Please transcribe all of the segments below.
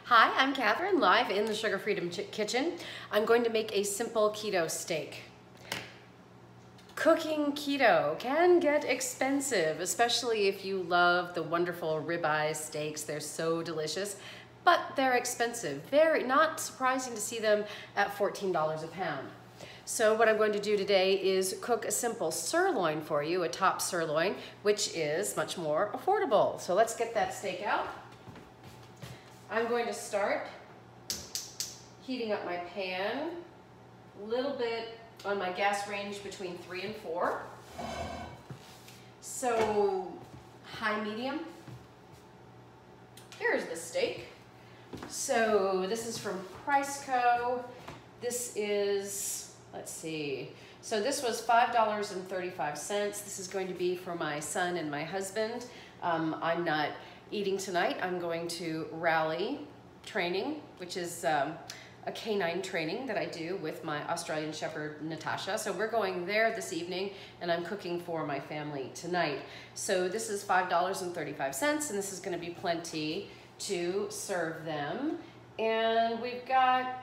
Hi, I'm Catherine, live in the Sugar Freedom Kitchen. I'm going to make a simple keto steak. Cooking keto can get expensive, especially if you love the wonderful ribeye steaks. They're so delicious, but they're expensive. Very not surprising to see them at $14 a pound. So what I'm going to do today is cook a simple sirloin for you, a top sirloin, which is much more affordable. So let's get that steak out. I'm going to start heating up my pan a little bit on my gas range between 3 and 4. So high medium. Here's the steak. So this is from Priceco. This is, let's see, so this was $5.35. This is going to be for my son and my husband. I'm not eating tonight. I'm going to rally training, which is a canine training that I do with my Australian Shepherd, Natasha. So we're going there this evening and I'm cooking for my family tonight. So this is $5.35 and this is gonna be plenty to serve them. And we've got,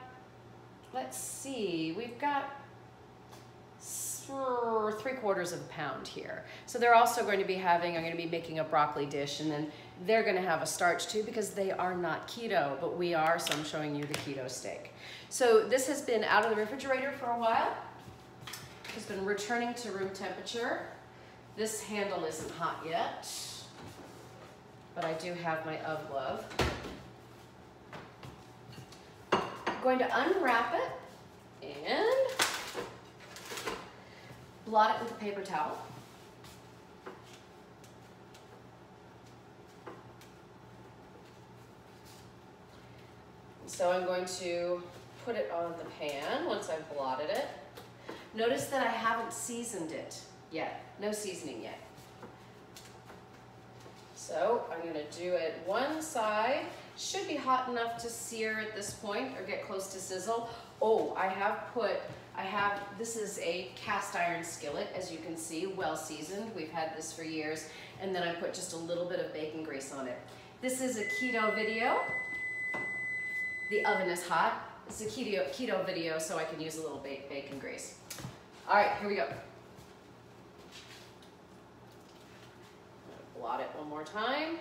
let's see, we've got 3/4 of a pound here. So they're also going to be having, I'm going to be making a broccoli dish, and then they're going to have a starch too because they are not keto, but we are, so I'm showing you the keto steak. So this has been out of the refrigerator for a while. It's been returning to room temperature. This handle isn't hot yet, but I do have my UV glove. I'm going to unwrap it and blot it with a paper towel. So I'm going to put it on the pan once I've blotted it. Notice that I haven't seasoned it yet. No seasoning yet. So I'm going to do it one side. Should be hot enough to sear at this point or get close to sizzle. Oh, this is a cast iron skillet, as you can see, well seasoned. We've had this for years. And then I put just a little bit of bacon grease on it. This is a keto video. The oven is hot. It's a keto video, so I can use a little bacon grease. All right, here we go. Blot it one more time,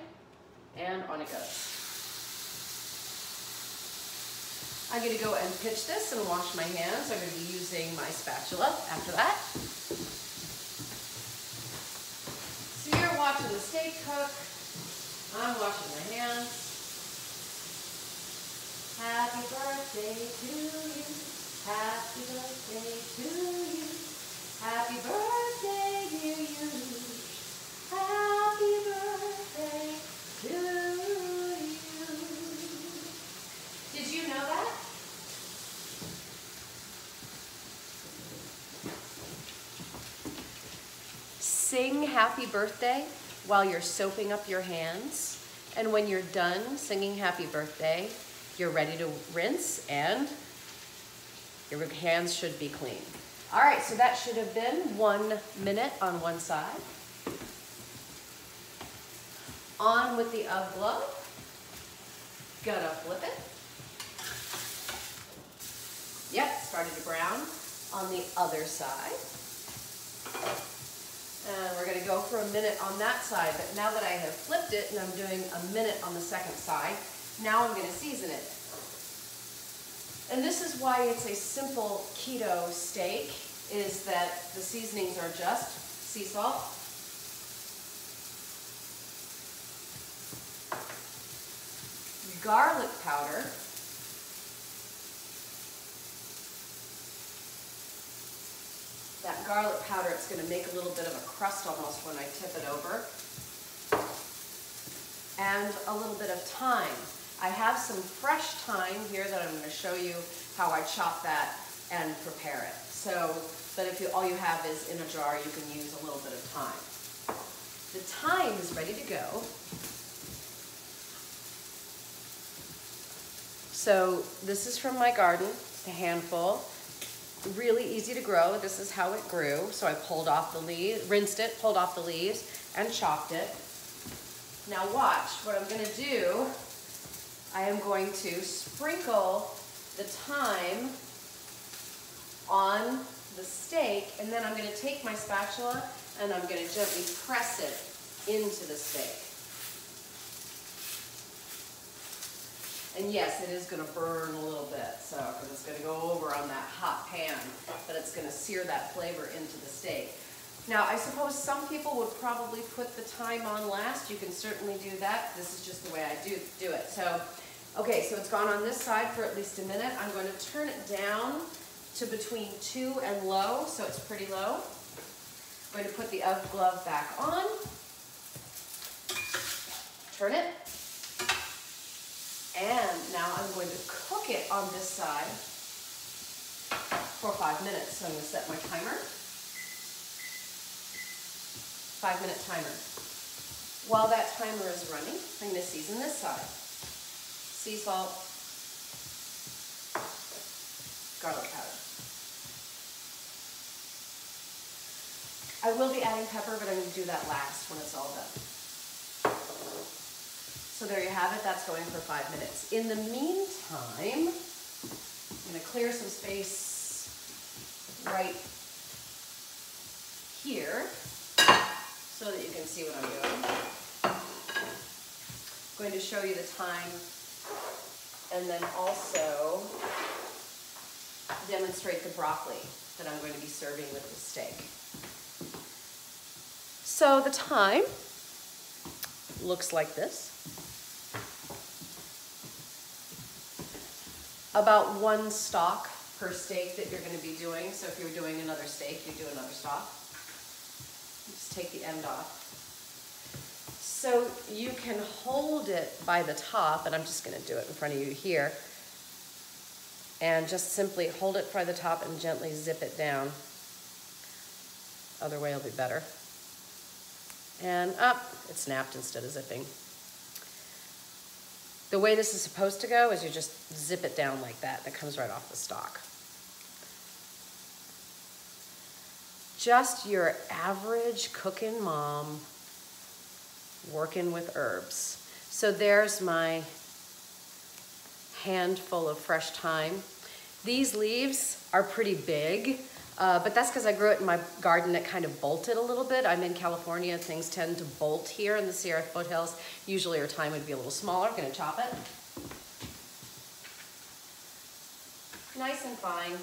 and on it goes. I'm going to go and pitch this and wash my hands. I'm going to be using my spatula after that. So you're watching the steak cook. I'm washing my hands. Happy birthday to you. Happy birthday to you. Happy birthday, dear you. Happy birthday to you. Did you know that? Sing happy birthday while you're soaping up your hands. And when you're done singing happy birthday, you're ready to rinse and your hands should be clean. All right, so that should have been 1 minute on one side. On with the UV glove. Gonna flip it. Yep, started to brown on the other side. And we're gonna go for a minute on that side, but now that I have flipped it and I'm doing a minute on the second side, now I'm gonna season it. And this is why it's a simple keto steak, is that the seasonings are just sea salt, garlic powder, that garlic powder, it's going to make a little bit of a crust almost when I tip it over, and a little bit of thyme. I have some fresh thyme here that I'm going to show you how I chop that and prepare it. So, but if all you have is in a jar, you can use a little bit of thyme. The thyme is ready to go. So this is from my garden, a handful. Really easy to grow. This is how it grew. So I pulled off the leaves, rinsed it, pulled off the leaves, and chopped it. Now watch, what I'm gonna do I am going to sprinkle the thyme on the steak, and then I'm going to take my spatula and I'm going to gently press it into the steak. And yes, it is going to burn a little bit, so because it's going to go over on that hot pan, but it's going to sear that flavor into the steak. Now, I suppose some people would probably put the thyme on last. You can certainly do that. This is just the way I do it. So, okay, so it's gone on this side for at least a minute. I'm going to turn it down to between 2 and low, so it's pretty low. I'm going to put the oven glove back on. Turn it. And now I'm going to cook it on this side for 5 minutes. So I'm going to set my timer. 5-minute timer. While that timer is running, I'm going to season this side. Sea salt, garlic powder. I will be adding pepper, but I'm going to do that last when it's all done. So there you have it. That's going for 5 minutes. In the meantime, I'm going to clear some space right here so that you can see what I'm doing. I'm going to show you the thyme and then also demonstrate the broccoli that I'm going to be serving with the steak. So the thyme looks like this. About 1 stalk per steak that you're going to be doing. So if you're doing another steak, you do another stalk. Just take the end off. So you can hold it by the top, and I'm just going to do it in front of you here. And just simply hold it by the top and gently zip it down. Other way will be better. And up, it snapped instead of zipping. The way this is supposed to go is you just zip it down like that, and it comes right off the stalk. Just your average cooking mom working with herbs. So there's my handful of fresh thyme. These leaves are pretty big, but that's because I grew it in my garden that kind of bolted a little bit. I'm in California, things tend to bolt here in the Sierra foothills. Usually our thyme would be a little smaller. I'm gonna chop it. Nice and fine.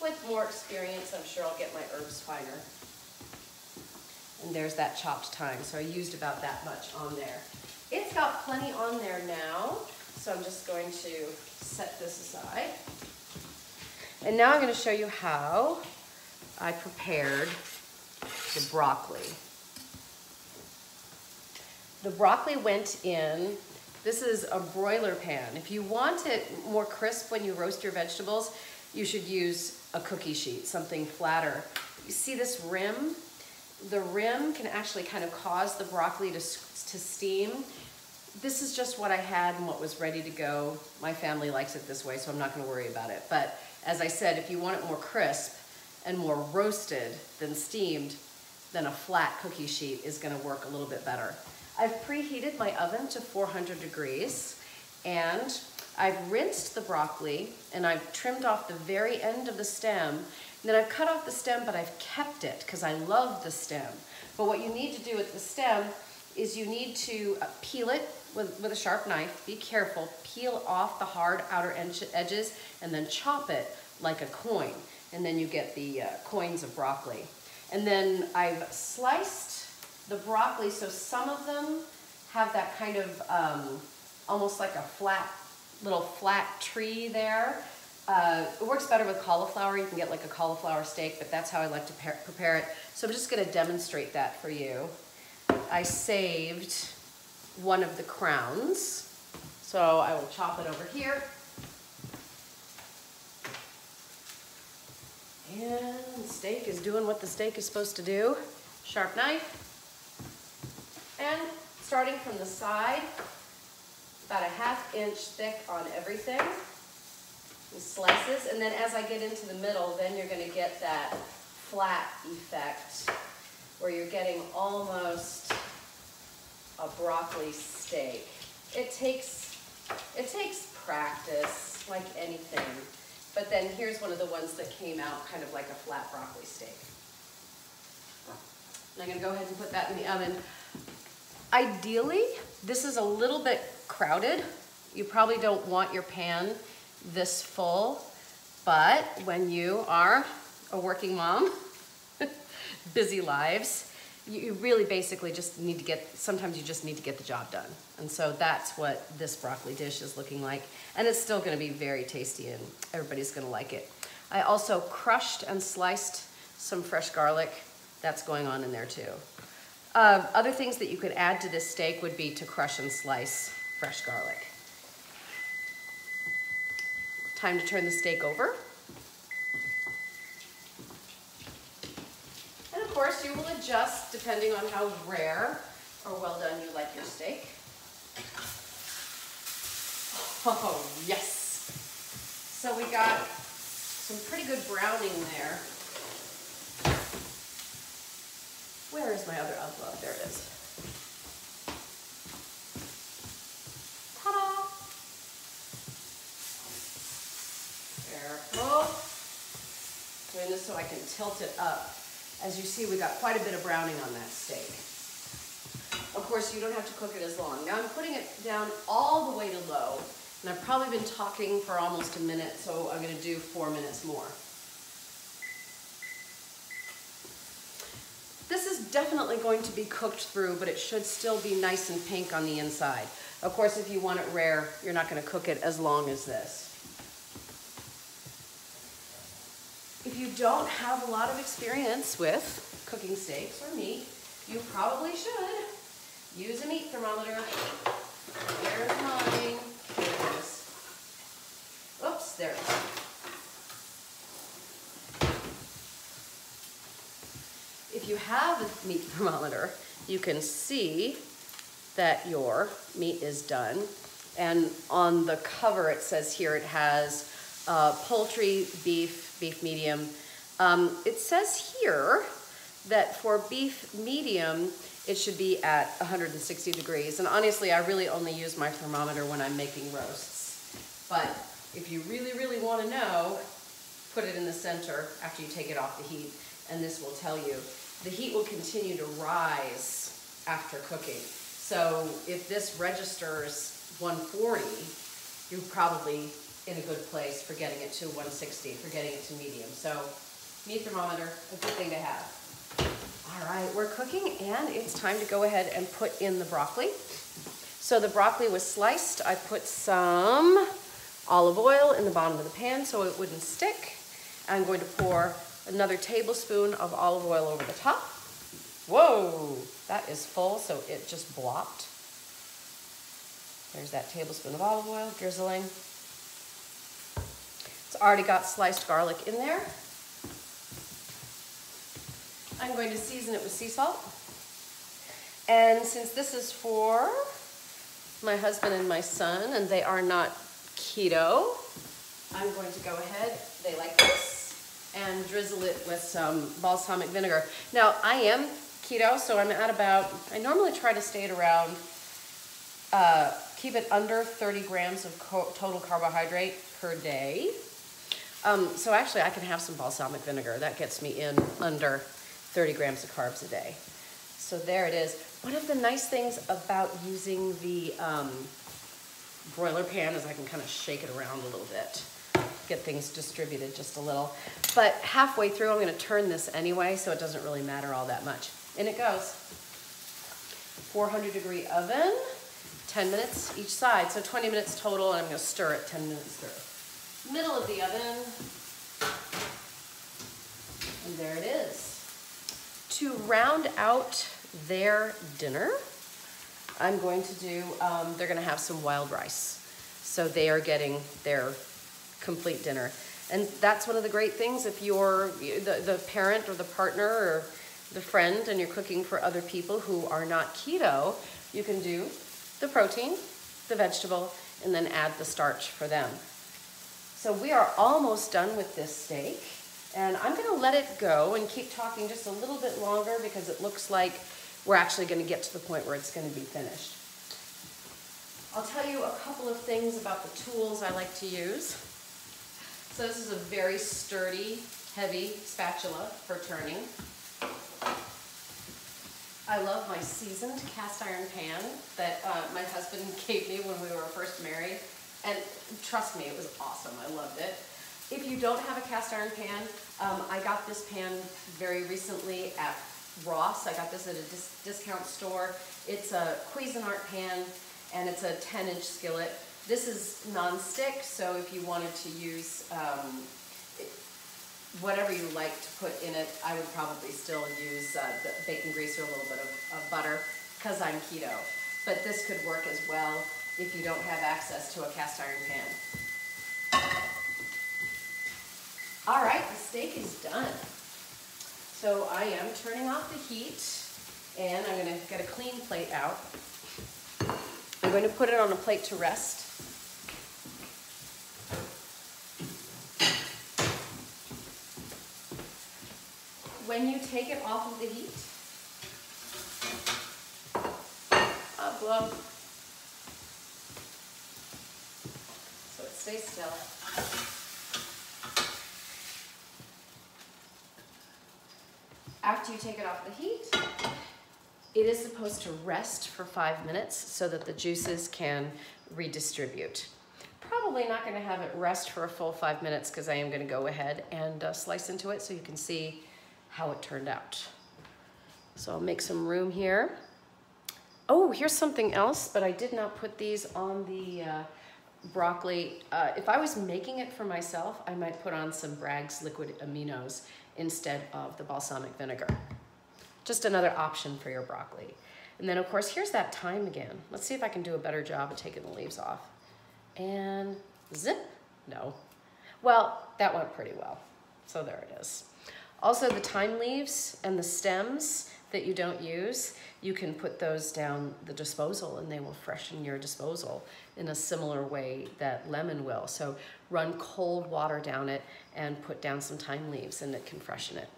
With more experience, I'm sure I'll get my herbs finer. And there's that chopped thyme, so I used about that much on there. It's got plenty on there now, so I'm just going to set this aside. And now I'm going to show you how I prepared the broccoli. The broccoli went in, this is a broiler pan. If you want it more crisp when you roast your vegetables, you should use a cookie sheet, something flatter. You see this rim? The rim can actually kind of cause the broccoli to steam. This is just what I had and what was ready to go. My family likes it this way, so I'm not going to worry about it. But as I said, if you want it more crisp and more roasted than steamed, then a flat cookie sheet is going to work a little bit better. I've preheated my oven to 400 degrees, and I've rinsed the broccoli and I've trimmed off the very end of the stem. And then I've cut off the stem, but I've kept it because I love the stem. But what you need to do with the stem is you need to peel it with a sharp knife. Be careful. Peel off the hard outer edges and then chop it like a coin. And then you get the coins of broccoli. And then I've sliced the broccoli so some of them have that kind of almost like a little flat tree there. It works better with cauliflower. You can get like a cauliflower steak, but that's how I like to prepare it. So I'm just going to demonstrate that for you. I saved one of the crowns, so I will chop it over here. And the steak is doing what the steak is supposed to do. Sharp knife. And starting from the side, about a ½ inch thick on everything. slices, and then as I get into the middle, then you're going to get that flat effect where you're getting almost a broccoli steak. It takes practice, like anything, but then here's one of the ones that came out kind of like a flat broccoli steak. And I'm going to go ahead and put that in the oven. Ideally, this is a little bit crowded. You probably don't want your pan this full, but when you are a working mom, busy lives, you really basically just need to sometimes you just need to get the job done. And so that's what this broccoli dish is looking like. And it's still gonna be very tasty and everybody's gonna like it. I also crushed and sliced some fresh garlic. That's going on in there too. Other things that you could add to this steak would be to crush and slice fresh garlic. Time to turn the steak over. And of course, you will adjust depending on how rare or well done you like your steak. Oh, yes. So we got some pretty good browning there. Where is my other envelope? There it is. Ta-da! Careful. Doing this so I can tilt it up. As you see, we got quite a bit of browning on that steak. Of course, you don't have to cook it as long. Now I'm putting it down all the way to low, and I've probably been talking for almost a minute, so I'm gonna do 4 minutes more. This is definitely going to be cooked through, but it should still be nice and pink on the inside. Of course, if you want it rare, you're not gonna cook it as long as this. If you don't have a lot of experience with cooking steaks or meat, you probably should use a meat thermometer. There's mine. There it is. Oops, there it is. If you have a meat thermometer, you can see that your meat is done. And on the cover, it says here it has poultry, beef medium. It says here that for beef medium, it should be at 160 degrees. And honestly, I really only use my thermometer when I'm making roasts. But if you really, really want to know, put it in the center after you take it off the heat, and this will tell you. The heat will continue to rise after cooking. So if this registers 140, you're probably in a good place for getting it to 160, for getting it to medium. So meat thermometer, a good thing to have. All right, we're cooking and it's time to go ahead and put in the broccoli. So the broccoli was sliced. I put some olive oil in the bottom of the pan so it wouldn't stick. I'm going to pour another tablespoon of olive oil over the top. Whoa, that is full, so it just blopped. There's that tablespoon of olive oil drizzling. It's already got sliced garlic in there. I'm going to season it with sea salt. And since this is for my husband and my son, and they are not keto, I'm going to go ahead, they like this, and drizzle it with some balsamic vinegar. Now, I am keto, so I'm at about, I normally try to stay at around, keep it under 30 grams of total carbohydrate per day. So actually, I can have some balsamic vinegar. That gets me in under 30 grams of carbs a day. So there it is. One of the nice things about using the broiler pan is I can kind of shake it around a little bit, get things distributed just a little. But halfway through, I'm going to turn this anyway, so it doesn't really matter all that much. In it goes. 400-degree oven, 10 minutes each side, so 20 minutes total, and I'm going to stir it 10 minutes through. Middle of the oven, and there it is. To round out their dinner, I'm going to do, they're going to have some wild rice. So they are getting their complete dinner. And that's one of the great things if you're the parent or the partner or the friend and you're cooking for other people who are not keto, you can do the protein, the vegetable, and then add the starch for them. So we are almost done with this steak, and I'm gonna let it go and keep talking just a little bit longer because it looks like we're actually gonna get to the point where it's gonna be finished. I'll tell you a couple of things about the tools I like to use. So this is a very sturdy, heavy spatula for turning. I love my seasoned cast iron pan that my husband gave me when we were first married. And trust me, it was awesome. I loved it. If you don't have a cast iron pan, I got this pan very recently at Ross. I got this at a discount store. It's a Cuisinart pan, and it's a 10-inch skillet. This is non-stick, so if you wanted to use whatever you like to put in it, I would probably still use the bacon grease or a little bit of butter because I'm keto. But this could work as well if you don't have access to a cast iron pan. All right, the steak is done. So I am turning off the heat, and I'm gonna get a clean plate out. I'm going to put it on a plate to rest. When you take it off of the heat, up low, so it stays still. After you take it off the heat, it is supposed to rest for 5 minutes so that the juices can redistribute. Probably not going to have it rest for a full 5 minutes because I am going to go ahead and slice into it so you can see how it turned out. So I'll make some room here. Oh, here's something else, but I did not put these on the broccoli. If I was making it for myself, I might put on some Bragg's liquid aminos instead of the balsamic vinegar. Just another option for your broccoli. And then of course, here's that thyme again. Let's see if I can do a better job of taking the leaves off. And zip, no. Well, that went pretty well. So there it is. Also the thyme leaves and the stems that you don't use, you can put those down the disposal and they will freshen your disposal in a similar way that lemon will. So run cold water down it and put down some thyme leaves and it can freshen it.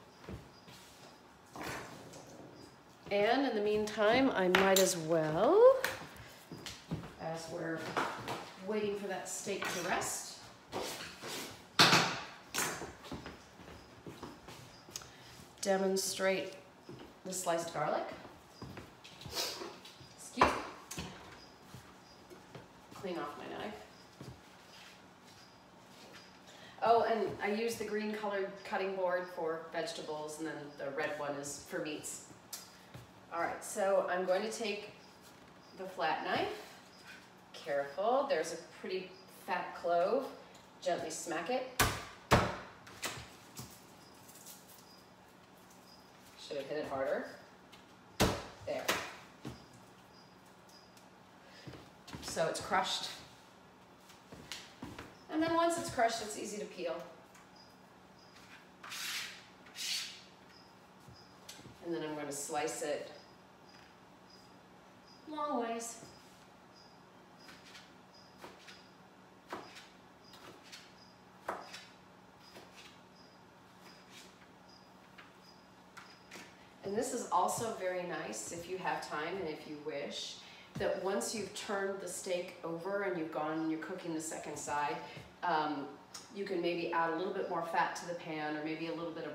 And in the meantime, I might as well, as we're waiting for that steak to rest, demonstrate the sliced garlic. Excuse me. Clean off my knife. Oh, and I use the green colored cutting board for vegetables, and then the red one is for meats. All right, so I'm going to take the flat knife. Careful, there's a pretty fat clove. Gently smack it. Should have hit it harder. There. So it's crushed. And then once it's crushed, it's easy to peel. And then I'm going to slice it long ways. And this is also very nice if you have time and if you wish, that once you've turned the steak over and you've gone and you're cooking the second side, you can maybe add a little bit more fat to the pan or maybe a little bit of,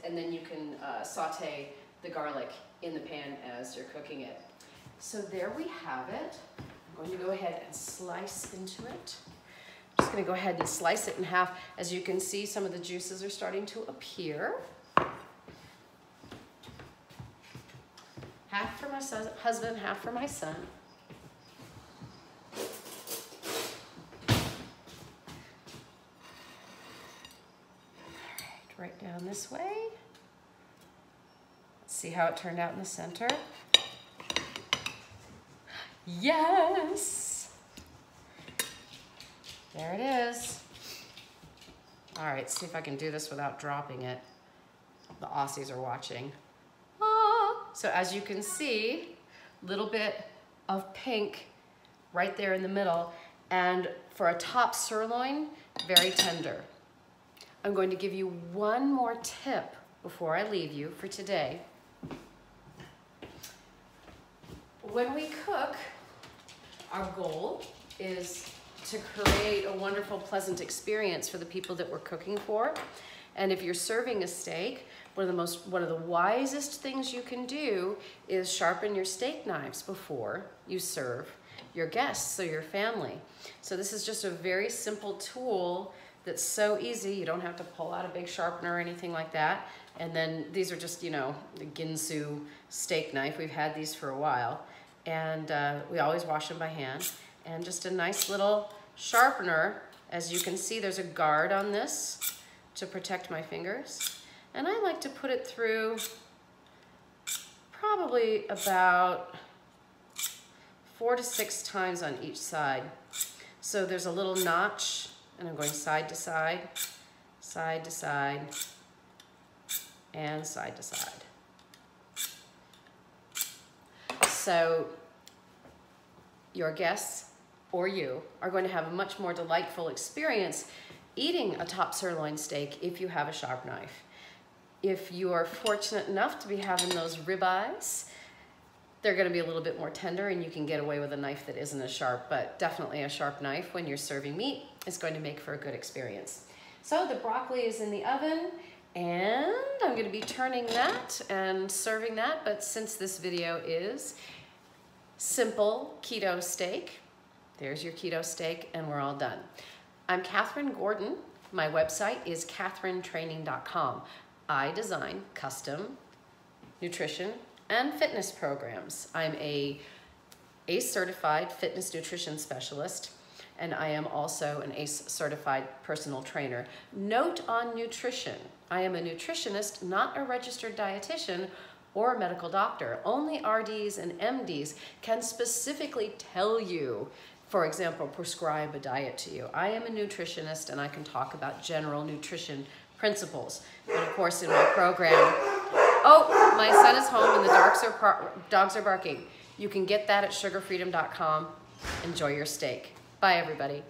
and then you can saute the garlic in the pan as you're cooking it. So there we have it. I'm going to go ahead and slice into it. I'm just going to go ahead and slice it in half. As you can see, some of the juices are starting to appear. Half for my husband, half for my son. All right down this way. Let's see how it turned out in the center. Yes! There it is. All right, see if I can do this without dropping it. The Aussies are watching. So as you can see, a little bit of pink right there in the middle. And for a top sirloin, very tender. I'm going to give you one more tip before I leave you for today. When we cook, our goal is to create a wonderful, pleasant experience for the people that we're cooking for. And if you're serving a steak, one of the wisest things you can do is sharpen your steak knives before you serve your guests or your family. So this is just a very simple tool that's so easy. You don't have to pull out a big sharpener or anything like that. And then these are just, you know, the Ginsu steak knife. We've had these for a while. And we always wash them by hand. And just a nice little sharpener. As you can see, there's a guard on this to protect my fingers. And I like to put it through probably about 4 to 6 times on each side. So there's a little notch, and I'm going side to side, side to side, and side to side. So your guests or you are going to have a much more delightful experience eating a top sirloin steak if you have a sharp knife. If you are fortunate enough to be having those ribeyes, they're going to be a little bit more tender and you can get away with a knife that isn't as sharp, but definitely a sharp knife when you're serving meat is going to make for a good experience. So the broccoli is in the oven and I'm going to be turning that and serving that, but since this video is simple keto steak, there's your keto steak and we're all done. I'm Catherine Gordon. My website is catherinetraining.com. I design custom nutrition and fitness programs. I'm a ACE certified fitness nutrition specialist, and I am also an ACE certified personal trainer. Note on nutrition, I am a nutritionist, not a registered dietitian or a medical doctor. Only RDs and MDs can specifically tell you, for example, prescribe a diet to you. I am a nutritionist and I can talk about general nutrition principles. And of course in my program, oh, my son is home and the dogs are barking. You can get that at sugarfreedom.com. Enjoy your steak. Bye everybody.